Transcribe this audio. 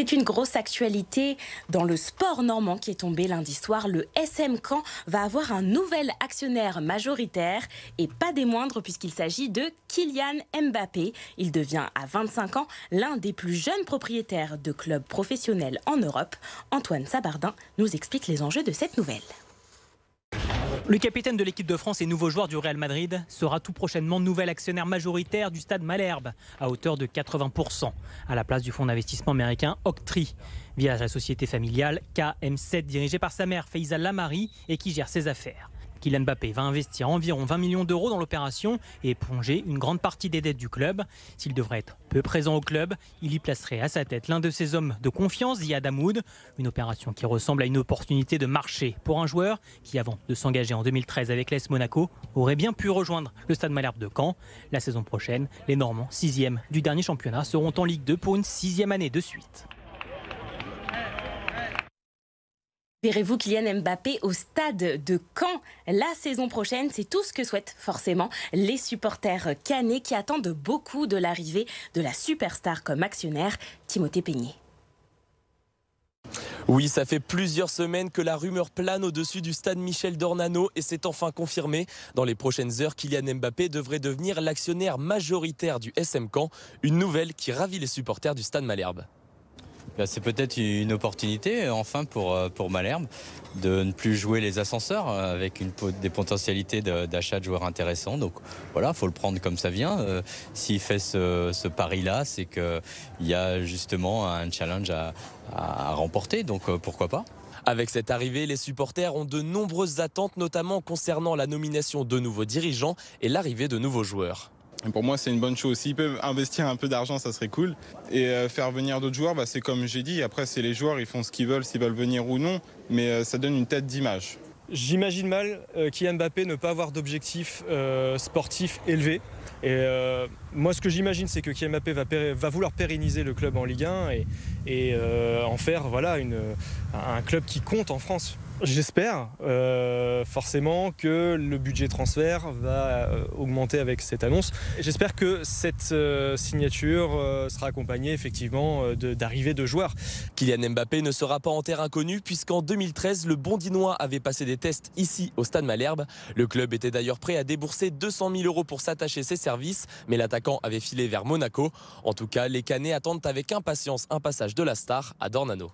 C'est une grosse actualité dans le sport normand qui est tombé lundi soir. Le SM Caen va avoir un nouvel actionnaire majoritaire et pas des moindres puisqu'il s'agit de Kylian Mbappé. Il devient à 25 ans l'un des plus jeunes propriétaires de clubs professionnels en Europe. Antoine Sabardin nous explique les enjeux de cette nouvelle. Le capitaine de l'équipe de France et nouveau joueur du Real Madrid sera tout prochainement nouvel actionnaire majoritaire du stade Malherbe à hauteur de 80%, à la place du fonds d'investissement américain Oaktree, via la société familiale KM7 dirigée par sa mère Faiza Lamari et qui gère ses affaires. Kylian Mbappé va investir environ 20 millions d'euros dans l'opération et éponger une grande partie des dettes du club. S'il devrait être peu présent au club, il y placerait à sa tête l'un de ses hommes de confiance, Ziad Hamoud. Une opération qui ressemble à une opportunité de marché pour un joueur qui, avant de s'engager en 2013 avec l'AS Monaco, aurait bien pu rejoindre le stade Malherbe de Caen. La saison prochaine, les Normands, 6e du dernier championnat, seront en Ligue 2 pour une 6e année de suite. Verrez-vous Kylian Mbappé au stade de Caen la saison prochaine? C'est tout ce que souhaitent forcément les supporters caennais qui attendent beaucoup de l'arrivée de la superstar comme actionnaire, Timothée Peigné. Oui, ça fait plusieurs semaines que la rumeur plane au-dessus du stade Michel Dornano et c'est enfin confirmé. Dans les prochaines heures, Kylian Mbappé devrait devenir l'actionnaire majoritaire du SM Caen, une nouvelle qui ravit les supporters du stade Malherbe. C'est peut-être une opportunité enfin pour Malherbe de ne plus jouer les ascenseurs avec des potentialités d'achat de joueurs intéressants. Donc voilà, il faut le prendre comme ça vient. S'il fait ce pari-là, c'est qu'il y a justement un challenge à remporter, donc pourquoi pas. Avec cette arrivée, les supporters ont de nombreuses attentes, notamment concernant la nomination de nouveaux dirigeants et l'arrivée de nouveaux joueurs. Pour moi, c'est une bonne chose. S'ils peuvent investir un peu d'argent, ça serait cool. Et faire venir d'autres joueurs, c'est comme j'ai dit. Après, c'est les joueurs, ils font ce qu'ils veulent, s'ils veulent venir ou non. Mais ça donne une tête d'image. J'imagine mal Kylian Mbappé ne pas avoir d'objectif sportif élevé. Et moi, ce que j'imagine, c'est que Kylian Mbappé va vouloir pérenniser le club en Ligue 1 et en faire un club qui compte en France. J'espère forcément que le budget transfert va augmenter avec cette annonce. J'espère que cette signature sera accompagnée effectivement d'arrivées de joueurs. Kylian Mbappé ne sera pas en terre inconnue puisqu'en 2013, le Bondinois avait passé des tests ici au stade Malherbe. Le club était d'ailleurs prêt à débourser 200 000 euros pour s'attacher ses services, mais l'attaquant avait filé vers Monaco. En tout cas, les Caennais attendent avec impatience un passage de la star à Dornano.